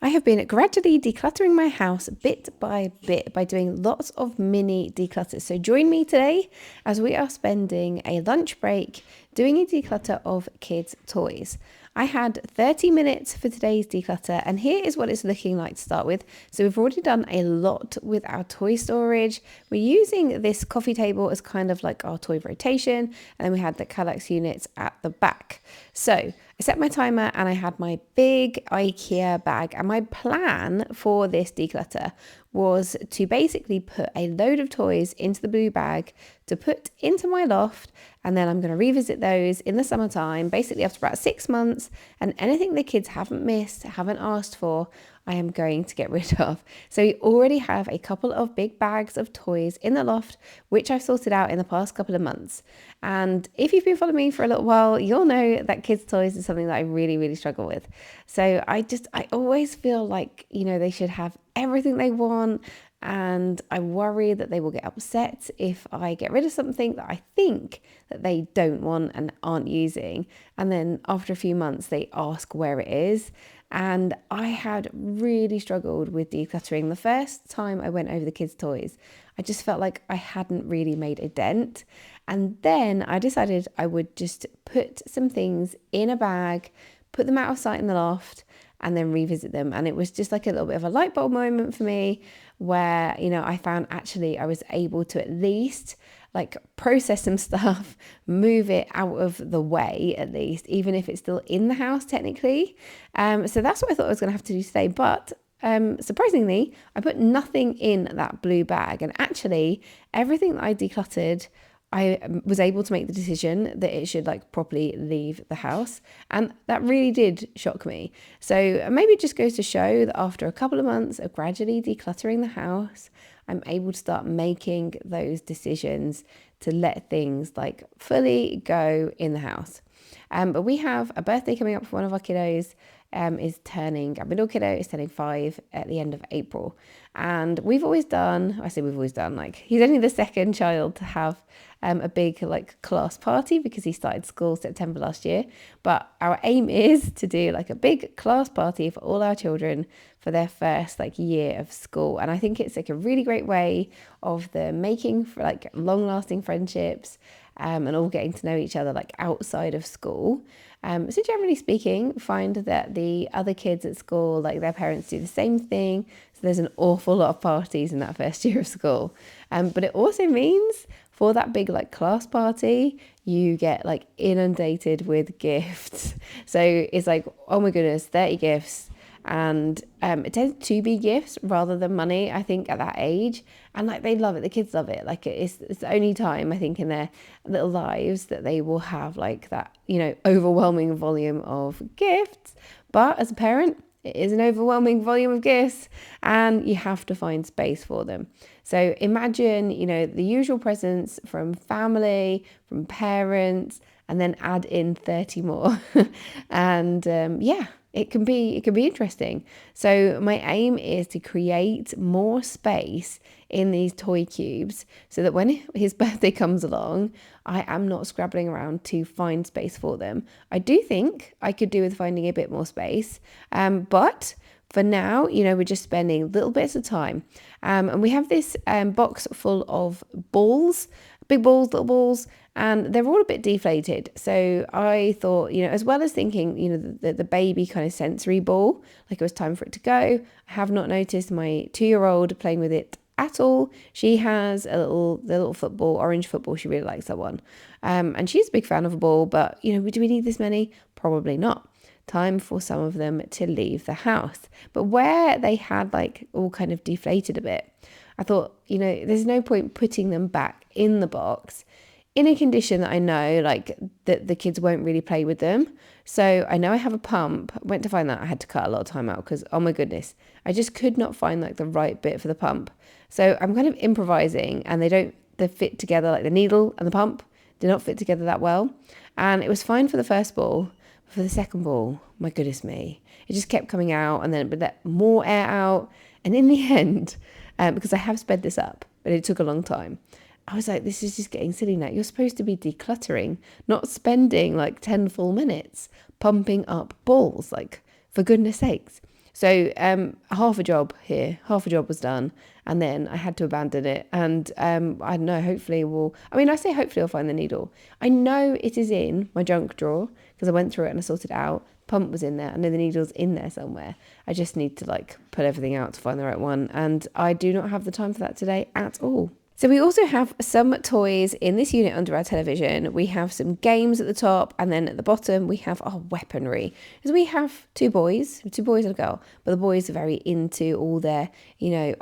I have been gradually decluttering my house bit by bit by doing lots of mini declutters. So join me today as we are spending a lunch break doing a declutter of kids' toys. I had 30 minutes for today's declutter, and here is what it's looking like to start with. So we've already done a lot with our toy storage. We're using this coffee table as kind of like our toy rotation, and then we had the Kallax units at the back. So I set my timer and I had my big IKEA bag, and my plan for this declutter was to basically put a load of toys into the blue bag to put into my loft, and then I'm going to revisit those in the summertime, basically after about 6 months, and anything the kids haven't missed, haven't asked for, I am going to get rid of. So we already have a couple of big bags of toys in the loft, which I've sorted out in the past couple of months. And if you've been following me for a little while, you'll know that kids' toys is something that I really, really struggle with. So I always feel like, they should have everything they want. And I worry that they will get upset if I get rid of something that I think that they don't want and aren't using. And then after a few months, they ask where it is. And I had really struggled with decluttering. The first time I went over the kids' toys, I just felt like I hadn't really made a dent. And then I decided I would just put some things in a bag, put them out of sight in the loft, and then revisit them. And it was just like a little bit of a light bulb moment for me where, I found actually I was able to at least process some stuff, move it out of the way at least, even if it's still in the house technically. So that's what I thought I was going to have to do today. But surprisingly, I put nothing in that blue bag. And actually, everything that I decluttered, I was able to make the decision that it should properly leave the house. And that really did shock me. So maybe it just goes to show that after a couple of months of gradually decluttering the house, I'm able to start making those decisions to let things fully go in the house. But we have a birthday coming up for one of our kiddos. Our middle kiddo is turning 5 at the end of April. And he's only the second child to have a big class party because he started school September last year. But our aim is to do a big class party for all our children for their first year of school. And I think it's a really great way of them making for long lasting friendships, and all getting to know each other outside of school. So generally speaking, find that the other kids at school, their parents do the same thing. So there's an awful lot of parties in that first year of school. But it also means for that big class party, you get inundated with gifts. So it's oh my goodness, 30 gifts. And it tends to be gifts rather than money, I think, at that age. And they love it. The kids love it. It's the only time, I think, in their little lives that they will have that, overwhelming volume of gifts. But as a parent, it is an overwhelming volume of gifts, and you have to find space for them. So imagine, the usual presents from family, from parents, and then add in 30 more. And it can be interesting. So my aim is to create more space in these toy cubes so that when his birthday comes along, I am not scrabbling around to find space for them. I do think I could do with finding a bit more space, but for now, we're just spending little bits of time. And we have this box full of balls, big balls, little balls, and they're all a bit deflated. So I thought, as well as thinking, the baby kind of sensory ball, it was time for it to go. I have not noticed my 2-year-old playing with it at all. She has the little football, orange football. She really likes that one. And she's a big fan of a ball, but, do we need this many? Probably not. Time for some of them to leave the house. But where they had all kind of deflated a bit, I thought, there's no point putting them back in the box in a condition that I know that the kids won't really play with them. So I know I have a pump. I went to find that. I had to cut a lot of time out because, oh my goodness, I just could not find the right bit for the pump. So I'm kind of improvising, and they fit together, the needle and the pump do not fit together that well. And it was fine for the first ball. For the second ball, my goodness me, it just kept coming out, and then it would let more air out. And in the end, because I have sped this up, but it took a long time, I was like, this is just getting silly now. You're supposed to be decluttering, not spending 10 full minutes pumping up balls, for goodness sakes. So half a job was done, and then I had to abandon it. And I don't know, I say hopefully I'll find the needle. I know it is in my junk drawer because I went through it and I sorted it out. Pump was in there. I know the needle's in there somewhere. I just need to put everything out to find the right one. And I do not have the time for that today at all. So we also have some toys in this unit under our television. We have some games at the top, and then at the bottom we have our weaponry. Because we have two boys and a girl, but the boys are very into all their,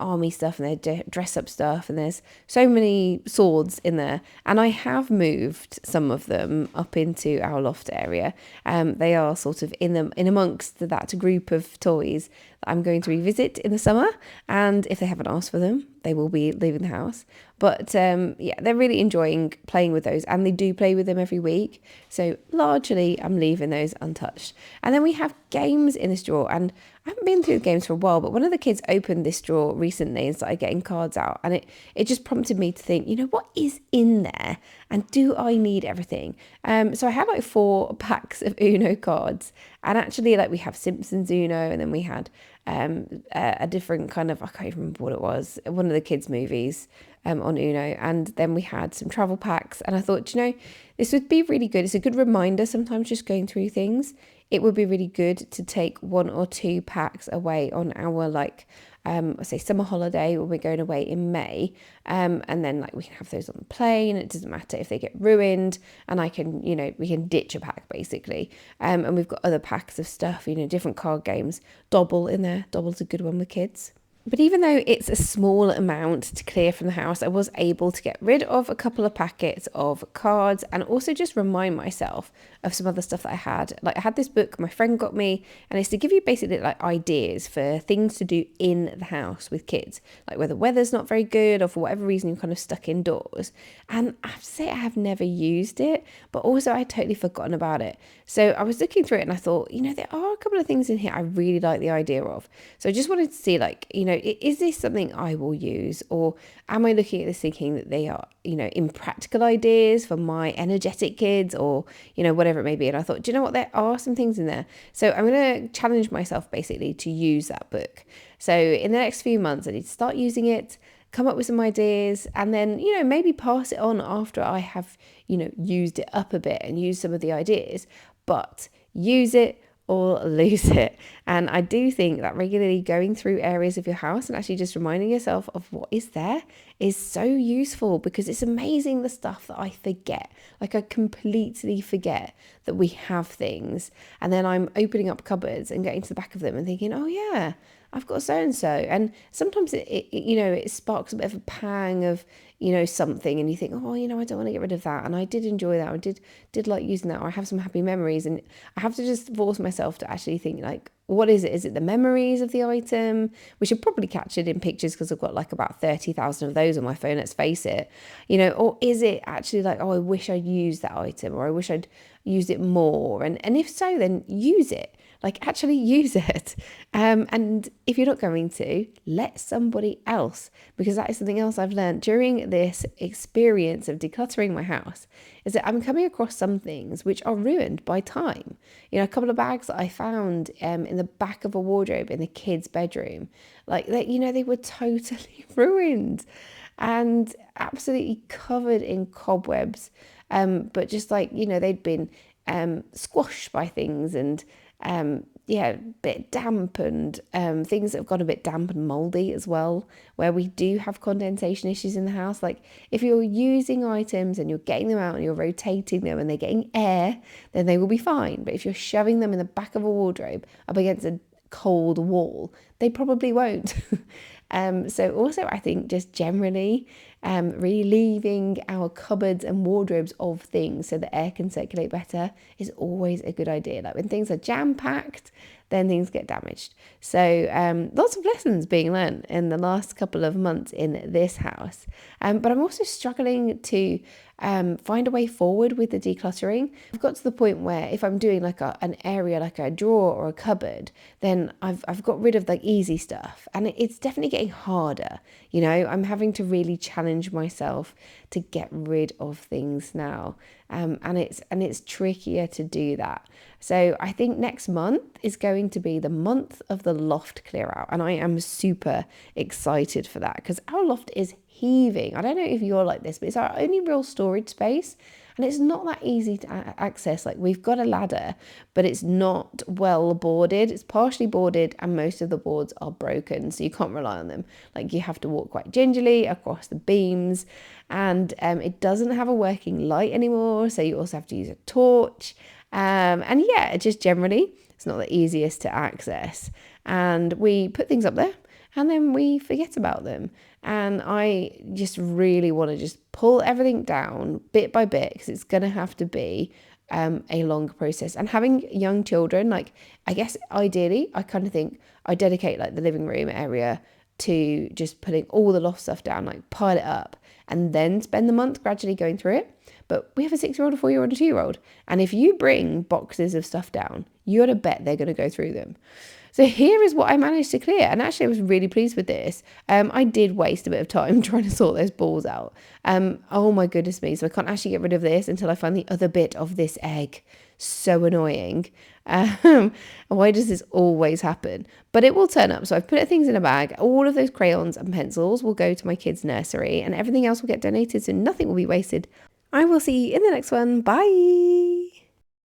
army stuff and their dress up stuff, and there's so many swords in there. And I have moved some of them up into our loft area. They are sort of in amongst that group of toys that I'm going to revisit in the summer, and if they haven't asked for them, they will be leaving the house. But they're really enjoying playing with those, and they do play with them every week. So largely I'm leaving those untouched. And then we have games in this drawer, and I haven't been through the games for a while, but one of the kids opened this drawer recently and started getting cards out, and it just prompted me to think, what is in there, and do I need everything? So I have 4 packs of Uno cards, and actually we have Simpsons Uno, and then we had a different kind of, I can't remember what it was, one of the kids' movies on Uno, and then we had some travel packs, and I thought, this would be really good. It's a good reminder sometimes just going through things. It would be really good to take 1 or 2 packs away on our summer holiday when we're going away in May, and then we can have those on the plane. It doesn't matter if they get ruined, and we can ditch a pack basically. And we've got other packs of stuff, different card games. Dobble in there. Dobble's a good one with kids. But even though it's a small amount to clear from the house, I was able to get rid of a couple of packets of cards and also just remind myself of some other stuff that I had. I had this book my friend got me, and it's to give you basically ideas for things to do in the house with kids, where the weather's not very good or for whatever reason you're kind of stuck indoors. And I have to say I have never used it, but also I had totally forgotten about it. So I was looking through it and I thought, there are a couple of things in here I really like the idea of. So I just wanted to see is this something I will use, or am I looking at this thinking that they are, impractical ideas for my energetic kids, or, whatever it may be. And I thought, do you know what? There are some things in there. So I'm going to challenge myself basically to use that book. So in the next few months, I need to start using it, come up with some ideas, and then, maybe pass it on after I have, used it up a bit and used some of the ideas, but use it or lose it. And I do think that regularly going through areas of your house and actually just reminding yourself of what is there is so useful, because it's amazing the stuff that I forget. I completely forget that we have things, and then I'm opening up cupboards and getting to the back of them and thinking, oh yeah, I've got so-and-so. And sometimes it sparks a bit of a pang of, something, and you think, oh, I don't want to get rid of that. And I did enjoy that. I did like using that, or I have some happy memories. And I have to just force myself to actually think, what is it? Is it the memories of the item? We should probably catch it in pictures, because I've got about 30,000 of those on my phone, let's face it. Or is it actually oh, I wish I'd used that item, or I wish I'd used it more. And if so, then use it. Actually use it. And if you're not going to, let somebody else, because that is something else I've learned during this experience of decluttering my house, is that I'm coming across some things which are ruined by time. A couple of bags that I found in the back of a wardrobe in the kids' bedroom, they were totally ruined and absolutely covered in cobwebs. But just they'd been squashed by things, and a bit damp, and things that have got a bit damp and mouldy as well, where we do have condensation issues in the house. If you're using items and you're getting them out and you're rotating them and they're getting air, then they will be fine. But if you're shoving them in the back of a wardrobe up against a cold wall, they probably won't. So also I think just generally relieving our cupboards and wardrobes of things so that air can circulate better is always a good idea. When things are jam-packed, then things get damaged. So lots of lessons being learned in the last couple of months in this house. But I'm also struggling to find a way forward with the decluttering. I've got to the point where if I'm doing like an area, like a drawer or a cupboard, then I've got rid of like easy stuff, and it's definitely getting harder. I'm having to really challenge myself to get rid of things now, and it's trickier to do that. So I think next month is going to be the month of the loft clear out, and I am super excited for that because our loft is heaving. I don't know if you're like this, but it's our only real storage space, and it's not that easy to access. Like, we've got a ladder, but it's not well boarded. It's partially boarded, and most of the boards are broken, so you can't rely on them. Like, you have to walk quite gingerly across the beams, and it doesn't have a working light anymore, so you also have to use a torch. And yeah, just generally, it's not the easiest to access. And we put things up there and then we forget about them. And I just really want to just pull everything down bit by bit, because it's going to have to be a long process. And having young children, like, I guess ideally, I kind of think I dedicate like the living room area to just putting all the loft stuff down, like pile it up, and then spend the month gradually going through it. But we have a 6-year-old, a 4-year-old, a 2-year-old. And if you bring boxes of stuff down, you got to bet they're going to go through them. So here is what I managed to clear. And actually, I was really pleased with this. I did waste a bit of time trying to sort those balls out. Oh my goodness me. So I can't actually get rid of this until I find the other bit of this egg. So annoying. Why does this always happen? But it will turn up. So I've put things in a bag. All of those crayons and pencils will go to my kids' nursery, and everything else will get donated. So nothing will be wasted. I will see you in the next one. Bye.